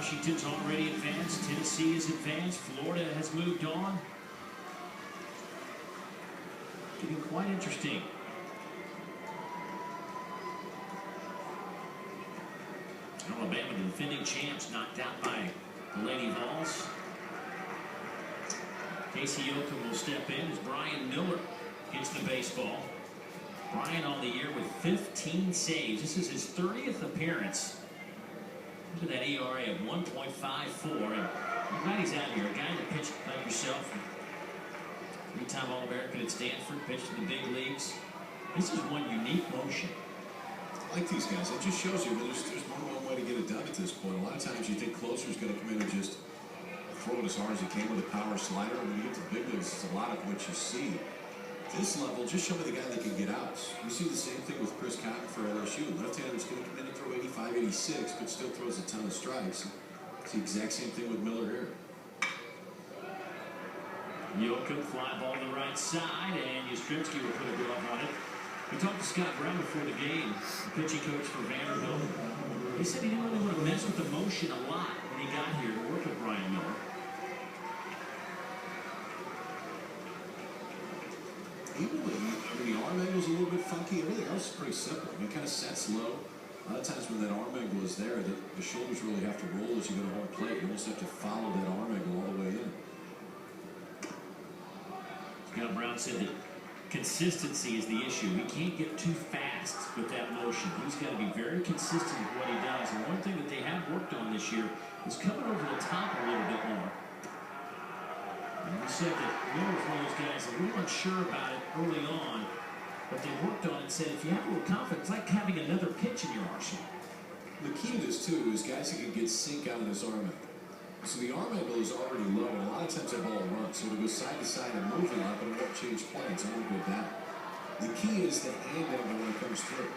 Washington's already advanced. Tennessee is advanced. Florida has moved on. Getting quite interesting. Alabama, the defending champs, knocked out by the Lady Vols. Casey Yoakum will step in as Brian Miller gets the baseball. Brian on the year with 15 saves. This is his 30th appearance. Look at that ERA of 1.54. And I'm glad he's out here. A guy that pitched like yourself. Three-time All-American at Stanford, pitched in the big leagues. This is one unique motion. I like these guys. It just shows you there's more than one way to get it done at this point. A lot of times you think closer's going to come in and just throw it as hard as he can with a power slider. When you get to big leagues, it's a lot of what you see. This level, just show me the guy that can get outs. We see the same thing with Chris Cotton for LSU. Left-hander's going to come in and throw 85, 86, but still throws a ton of strikes. It's the exact same thing with Miller here. Yoakum, fly ball to the right side, and Yastrzemski will put a glove on it. We talked to Scott Brown before the game, the pitching coach for Vanderbilt. He said he didn't really want to mess with the motion a lot when he got here to work with Brian Miller. Even the arm angle's a little bit funky. Everything else is pretty simple. It kind of sets low. A lot of times when that arm angle is there, the shoulders really have to roll as you go to home plate. You almost have to follow that arm angle all the way in. Scott Brown said that consistency is the issue. He can't get too fast with that motion. He's got to be very consistent with what he does. And one thing that they have worked on this year is coming over the top a little bit more. And he said that Miller was one of those guys a little unsure about it early on, but they worked on it and said if you have a little confidence, it's like having another pitch in your arsenal. The key to this, too, is guys that can get sink out of this arm angle. So the arm angle is already low, and a lot of times that ball runs. So it'll go side to side and move a lot, but it won't change planes. It won't go down. The key is the hand angle when it comes through.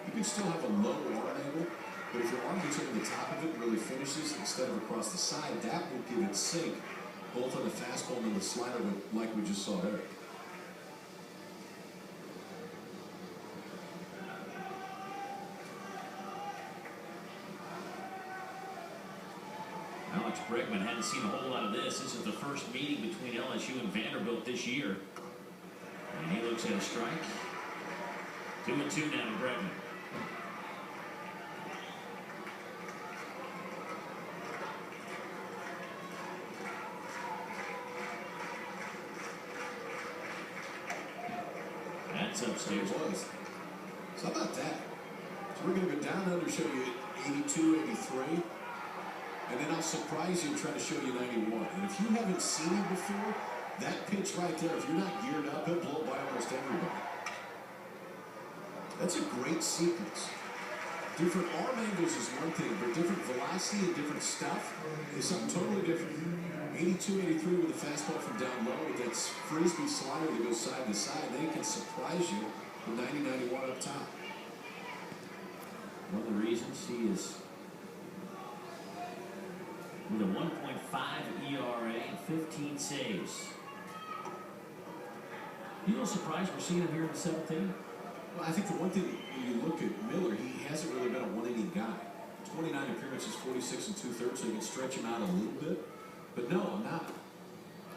You can still have a low arm angle, but if your arm gets over the top of it and really finishes instead of across the side, that will give it sink, both on the fastball and the slider, like we just saw there. Alex Bregman hadn't seen a whole lot of this. This is the first meeting between LSU and Vanderbilt this year. And he looks at a strike. 2-2 now to Bregman. That's upstairs. So how about that? So we're going to go down under, show you 82, 83. And then I'll surprise you and try to show you 91. And if you haven't seen it before, that pitch right there, if you're not geared up, it'll blow by almost everybody. That's a great sequence. Different arm angles is one thing, but different velocity and different stuff is something totally different. 82, 83 with a fastball from down low with that frisbee slider that goes side to side. Then it can surprise you with 90, 91 up top. One of the reasons he is with a 1.5 ERA and 15 saves. You a little surprised we're seeing him here in the 7th inning? Well, I think the one thing, when you look at Miller, he hasn't really been a one-inning guy. 29 appearances, 46 and 2/3, so you can stretch him out a little bit. But no, I'm not.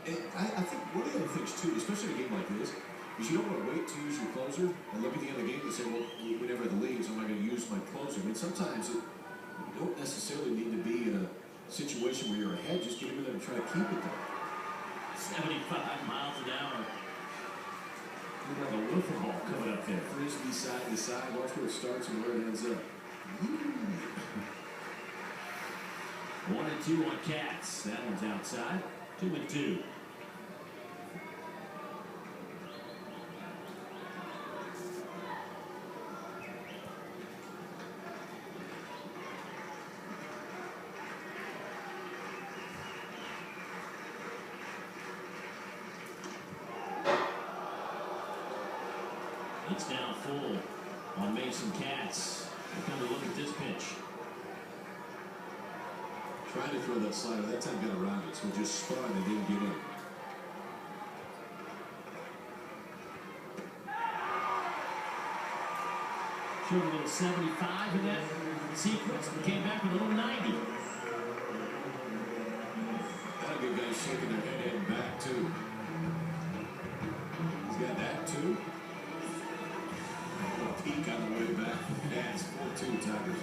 And I think one of the other things, too, especially in a game like this, is you don't want to wait to use your closer and look at the end of the game and say, well, we never had the lead, so I'm not going to use my closer. I mean, sometimes you don't necessarily need to be in a situation where you're ahead. Just get him in there and try to keep it there. 75 miles an hour. We have a wiffle ball coming up there. Frisbee side to side. Watch where it starts and where it ends up. 1-2 on Cats. That one's outside. 2-2. It's now full on Mason Katz. We'll come to look at this pitch. Trying to throw that slider. That time got around it, so it just spun and didn't get in. Showed a little 75 in that sequence and came back with a little 90. shaking their head heading back, too. He's got that, too. A peek on the way back. Yeah, it's 4-2 Tigers.